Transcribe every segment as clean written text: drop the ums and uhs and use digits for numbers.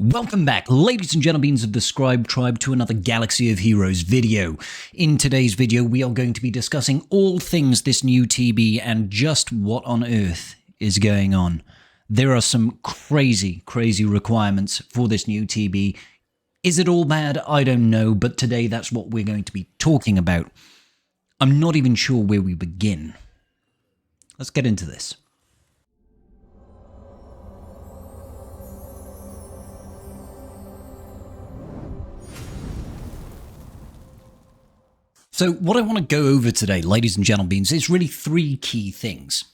Welcome back, ladies and gentlemen of the Scribe Tribe, to another Galaxy of Heroes video. In today's video, we are going to be discussing all things this new TB and just what on earth is going on. There are some crazy requirements for this new TB. Is it all bad? I don't know, but today that's what we're going to be talking about. I'm not even sure where we begin. Let's get into this. So what I want to go over today, ladies and gentlemen, is really three key things.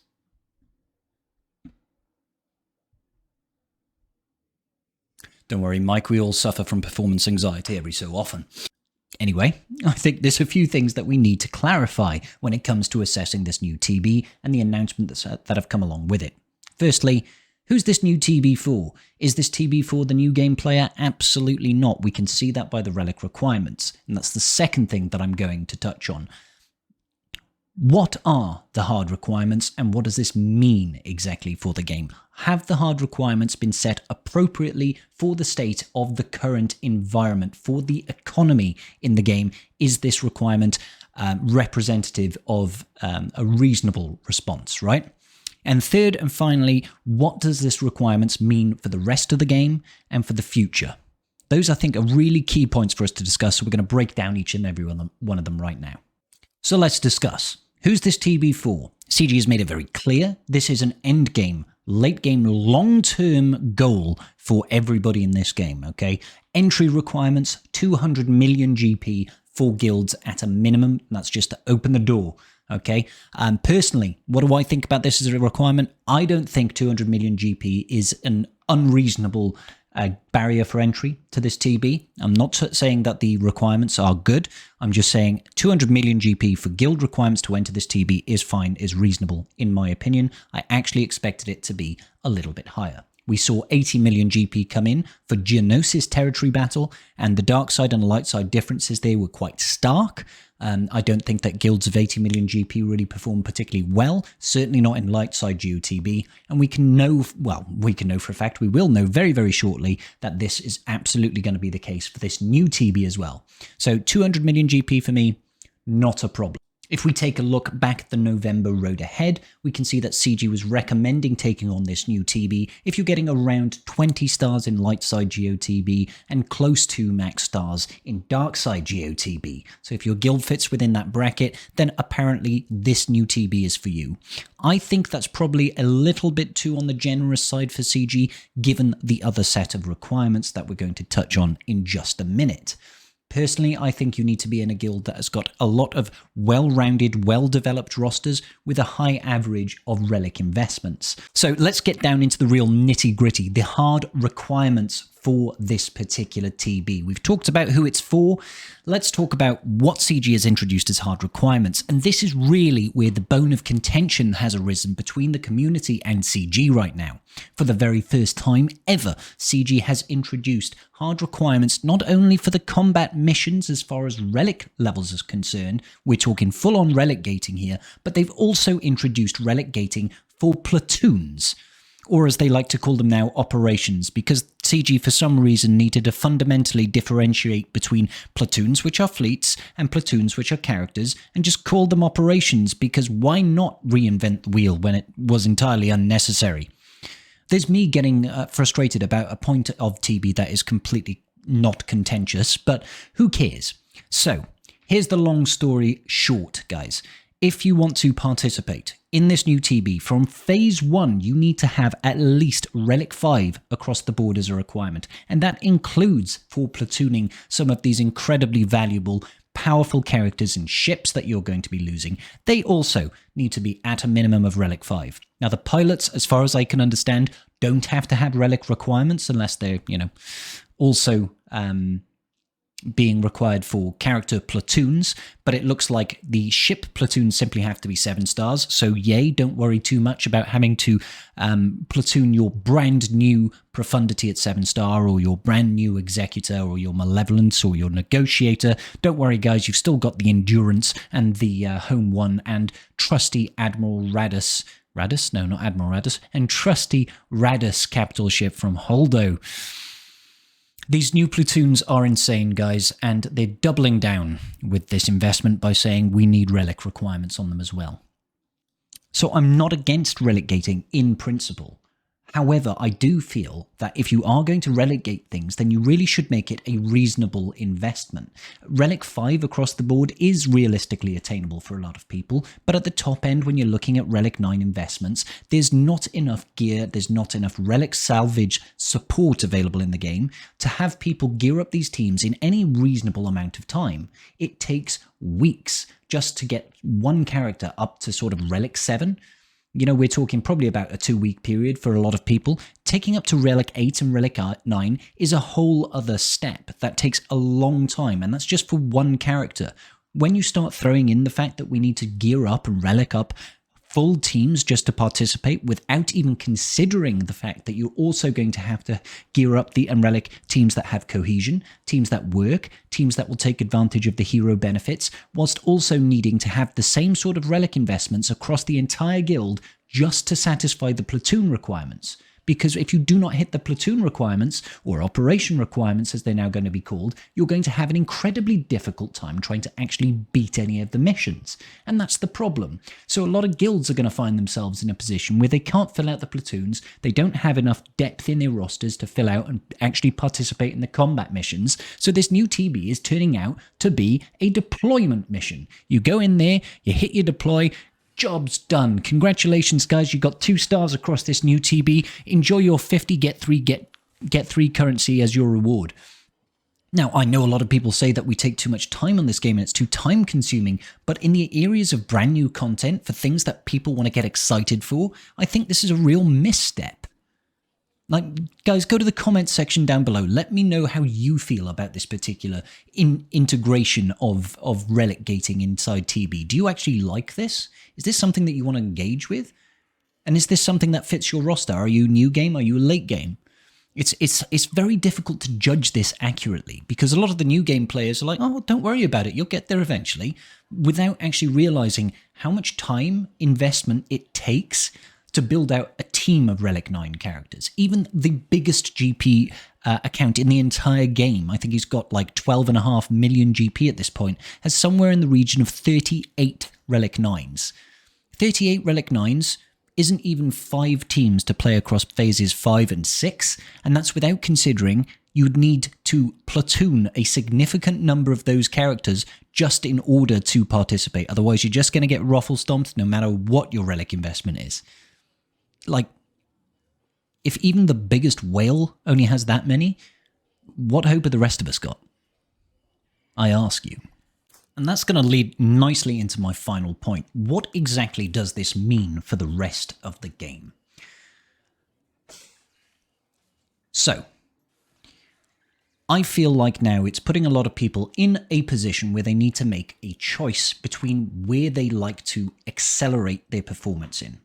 Don't worry, Mike, we all suffer from performance anxiety every so often. Anyway, I think there's a few things that we need to clarify when it comes to assessing this new TB and the announcements that have come along with it. Firstly, who's this new TB for? Is this TB for the new game player? Absolutely not. We can see that by the relic requirements. And that's the second thing that I'm going to touch on. What are the hard requirements and what does this mean exactly for the game? Have the hard requirements been set appropriately for the state of the current environment, for the economy in the game? Is this requirement representative of a reasonable response, right? And third and finally, what does this requirements mean for the rest of the game and for the future? Those, I think, are really key points for us to discuss, so we're going to break down each and every one of them right now. So let's discuss. Who's this TB for? CG has made it very clear. This is an end game, late game, long-term goal for everybody in this game, okay? Entry requirements, 200 million GP for guilds at a minimum. That's just to open the door. Okay, personally, what do I think about this as a requirement? I don't think 200 million GP is an unreasonable barrier for entry to this TB. I'm not saying that the requirements are good. I'm just saying 200 million GP for guild requirements to enter this TB is fine, is reasonable, in my opinion. I actually expected it to be a little bit higher. We saw 80 million GP come in for Geonosis territory battle, and the dark side and light side differences there were quite stark. I don't think that guilds of 80 million GP really perform particularly well, certainly not in light side GOTB, and we can know for a fact, we will know very, very shortly that this is absolutely going to be the case for this new TB as well. So 200 million GP for me, not a problem. If we take a look back at the November road ahead, we can see that CG was recommending taking on this new TB if you're getting around 20 stars in light side GOTB and close to max stars in dark side GOTB. So if your guild fits within that bracket, then apparently this new TB is for you. I think that's probably a little bit too on the generous side for CG, given the other set of requirements that we're going to touch on in just a minute. Personally, I think you need to be in a guild that has got a lot of well-rounded, well-developed rosters with a high average of relic investments. So let's get down into the real nitty-gritty, the hard requirements for this particular TB. We've talked about who it's for. Let's talk about what CG has introduced as hard requirements. And this is really where the bone of contention has arisen between the community and CG right now. For the very first time ever, CG has introduced hard requirements not only for the combat missions as far as relic levels is concerned, we're talking full-on relic gating here, but they've also introduced relic gating for platoons, or as they like to call them now, operations, because CG for some reason needed to fundamentally differentiate between platoons, which are fleets, and platoons, which are characters, and just call them operations, because why not reinvent the wheel when it was entirely unnecessary? There's me getting frustrated about a point of TB that is completely not contentious, but who cares? So, here's the long story short, guys. If you want to participate in this new TB, from phase 1, you need to have at least Relic 5 across the board as a requirement. And that includes for platooning some of these incredibly valuable, powerful characters and ships that you're going to be losing. They also need to be at a minimum of Relic 5. Now, the pilots, as far as I can understand, don't have to have Relic requirements unless they're, also being required for character platoons, but it looks like the ship platoons simply have to be 7 stars, so yay, don't worry too much about having to platoon your brand new Profundity at 7 star, or your brand new Executor, or your Malevolence, or your Negotiator. Don't worry guys, you've still got the Endurance and the Home 1 and trusty Admiral Radus. No, not Admiral Radus. And trusty Radus capital ship from Holdo. These new platoons are insane, guys, and they're doubling down with this investment by saying we need relic requirements on them as well. So I'm not against relic gating in principle. However, I do feel that if you are going to relegate things, then you really should make it a reasonable investment. Relic 5 across the board is realistically attainable for a lot of people, but at the top end, when you're looking at Relic 9 investments, there's not enough gear, there's not enough relic salvage support available in the game to have people gear up these teams in any reasonable amount of time. It takes weeks just to get one character up to sort of Relic 7. You know, we're talking probably about a 2-week period for a lot of people. Taking up to Relic 8 and Relic 9 is a whole other step. That takes a long time, and that's just for one character. When you start throwing in the fact that we need to gear up and relic up full teams just to participate without even considering the fact that you're also going to have to gear up the and relic teams that have cohesion, teams that work, teams that will take advantage of the hero benefits, whilst also needing to have the same sort of relic investments across the entire guild just to satisfy the platoon requirements. Because if you do not hit the platoon requirements, or operation requirements as they're now going to be called, you're going to have an incredibly difficult time trying to actually beat any of the missions. And that's the problem. So a lot of guilds are going to find themselves in a position where they can't fill out the platoons, they don't have enough depth in their rosters to fill out and actually participate in the combat missions. So this new TB is turning out to be a deployment mission. You go in there, you hit your deploy, job's done. Congratulations, guys. You got 2 stars across this new TB. Enjoy your 50 get 3 currency as your reward. Now, I know a lot of people say that we take too much time on this game and it's too time consuming, but in the areas of brand new content for things that people want to get excited for, I think this is a real misstep. Like, guys, go to the comments section down below. Let me know how you feel about this particular integration of relic gating inside TB. Do you actually like this? Is this something that you want to engage with? And is this something that fits your roster? Are you new game? Are you a late game? It's very difficult to judge this accurately because a lot of the new game players are like, oh, don't worry about it. You'll get there eventually, without actually realizing how much time investment it takes to build out a team of Relic 9 characters. Even the biggest GP account in the entire game, I think he's got like 12.5 million GP at this point, has somewhere in the region of 38 Relic 9s. 38 Relic 9s isn't even 5 teams to play across phases 5 and 6, and that's without considering you'd need to platoon a significant number of those characters just in order to participate. Otherwise, you're just going to get ruffle stomped no matter what your Relic investment is. Like, if even the biggest whale only has that many, what hope have the rest of us got? I ask you. And that's going to lead nicely into my final point. What exactly does this mean for the rest of the game? So, I feel like now it's putting a lot of people in a position where they need to make a choice between where they like to accelerate their performance in.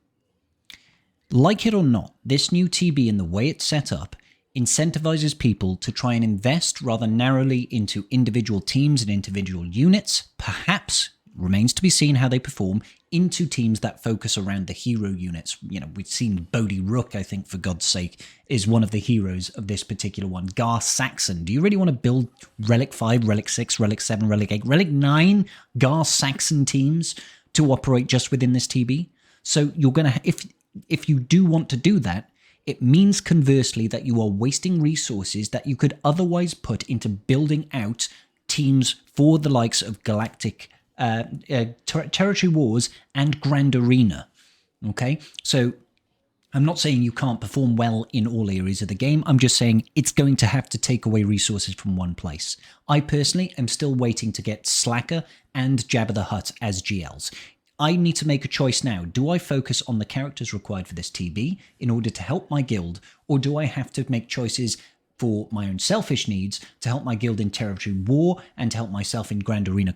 Like it or not, this new TB and the way it's set up incentivizes people to try and invest rather narrowly into individual teams and individual units, perhaps, remains to be seen how they perform, into teams that focus around the hero units. You know, we've seen Bodhi Rook, I think, for God's sake, is one of the heroes of this particular one. Gar Saxon. Do you really want to build Relic 5, Relic 6, Relic 7, Relic 8, Relic 9 Gar Saxon teams to operate just within this TB? So you're going to... If you do want to do that, it means conversely that you are wasting resources that you could otherwise put into building out teams for the likes of Galactic Territory Wars and Grand Arena. Okay, so I'm not saying you can't perform well in all areas of the game. I'm just saying it's going to have to take away resources from one place. I personally am still waiting to get Slacker and Jabba the Hutt as GLs. I need to make a choice now. Do I focus on the characters required for this TB in order to help my guild, or do I have to make choices for my own selfish needs to help my guild in Territory War and to help myself in Grand Arena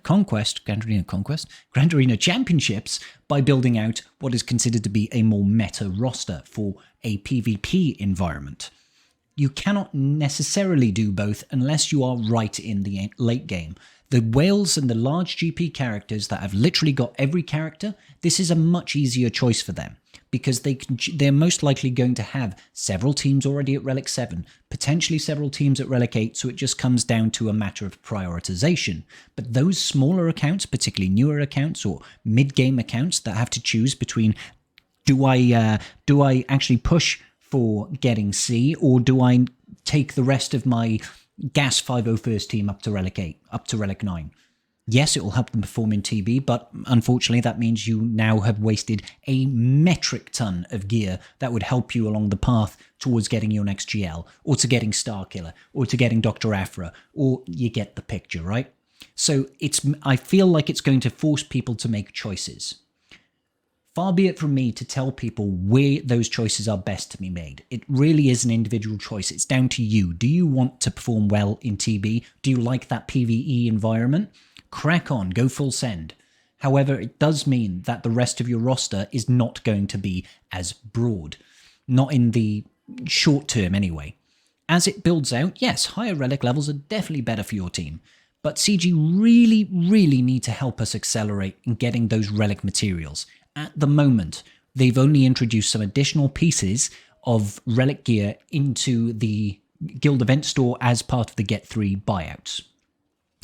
Championships by building out what is considered to be a more meta roster for a PvP environment? You cannot necessarily do both unless you are right in the late game. The whales and the large GP characters that have literally got every character, this is a much easier choice for them because they're most likely going to have several teams already at Relic 7, potentially several teams at Relic 8, so it just comes down to a matter of prioritization. But those smaller accounts, particularly newer accounts or mid-game accounts that have to choose between do I actually push for getting C, or do I take the rest of my Gas 501st team up to Relic 8, up to Relic 9? Yes, it will help them perform in TB, but unfortunately that means you now have wasted a metric ton of gear that would help you along the path towards getting your next GL, or to getting Starkiller, or to getting Dr. Aphra, or you get the picture, right? So I feel like it's going to force people to make choices. Far be it from me to tell people where those choices are best to be made. It really is an individual choice. It's down to you. Do you want to perform well in TB? Do you like that PvE environment? Crack on, go full send. However, it does mean that the rest of your roster is not going to be as broad. Not in the short term anyway. As it builds out, yes, higher relic levels are definitely better for your team. But CG really, really need to help us accelerate in getting those relic materials. At the moment, they've only introduced some additional pieces of relic gear into the Guild event store as part of the Get 3 buyouts.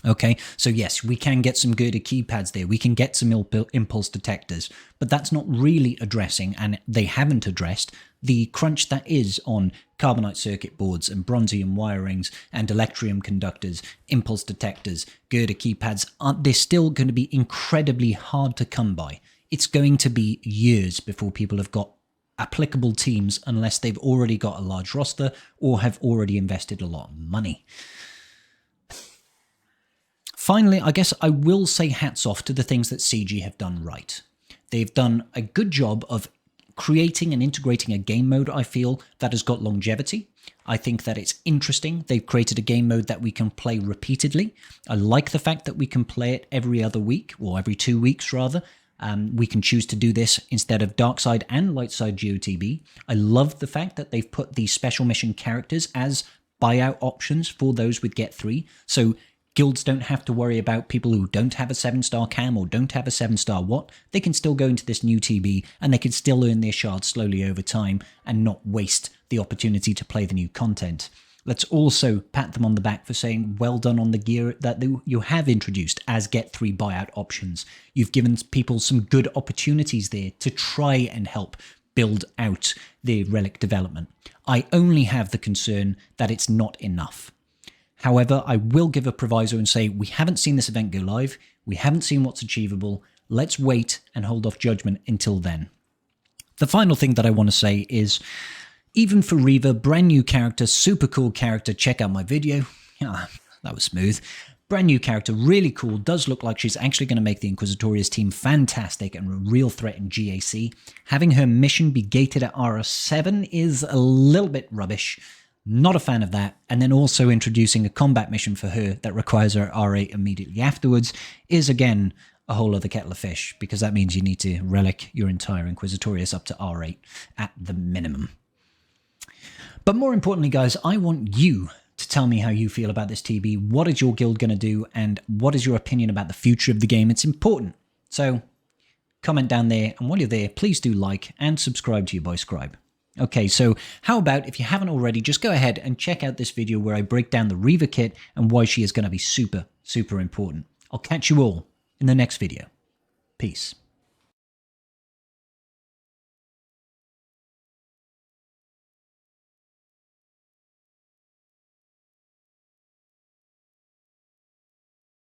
Okay, so yes, we can get some good keypads there, we can get some impulse detectors, but that's not really addressing, and they haven't addressed, the crunch that is on carbonite circuit boards and bronzium wirings and electrium conductors, impulse detectors, girder keypads. They're still going to be incredibly hard to come by. It's going to be years before people have got applicable teams unless they've already got a large roster or have already invested a lot of money. Finally, I guess I will say hats off to the things that CG have done right. They've done a good job of creating and integrating a game mode, I feel, that has got longevity. I think that it's interesting. They've created a game mode that we can play repeatedly. I like the fact that we can play it every other week, or every 2 weeks rather. We can choose to do this instead of dark side and light side GOTB. I love the fact that they've put the special mission characters as buyout options for those with Get 3. So guilds don't have to worry about people who don't have a 7-star cam or don't have a 7-star what. They can still go into this new TB and they can still earn their shards slowly over time and not waste the opportunity to play the new content. Let's also pat them on the back for saying well done on the gear that you have introduced as Get 3 buyout options. You've given people some good opportunities there to try and help build out the relic development. I only have the concern that it's not enough. However, I will give a proviso and say we haven't seen this event go live, we haven't seen what's achievable, let's wait and hold off judgment until then. The final thing that I want to say is, even for Reaver, brand new character, super cool character, check out my video. Yeah, that was smooth. Brand new character, really cool, does look like she's actually going to make the Inquisitorius team fantastic and a real threat in GAC. Having her mission be gated at RS7 is a little bit rubbish. Not a fan of that. And then also introducing a combat mission for her that requires her R8 immediately afterwards is again a whole other kettle of fish, because that means you need to relic your entire Inquisitorius up to R8 at the minimum. But more importantly, guys, I want you to tell me how you feel about this TB. What is your guild going to do? And what is your opinion about the future of the game? It's important. So comment down there. And while you're there, please do like and subscribe to your boy Scribe. Okay, so how about, if you haven't already, just go ahead and check out this video where I break down the Reaver kit and why she is going to be super, super important. I'll catch you all in the next video. Peace.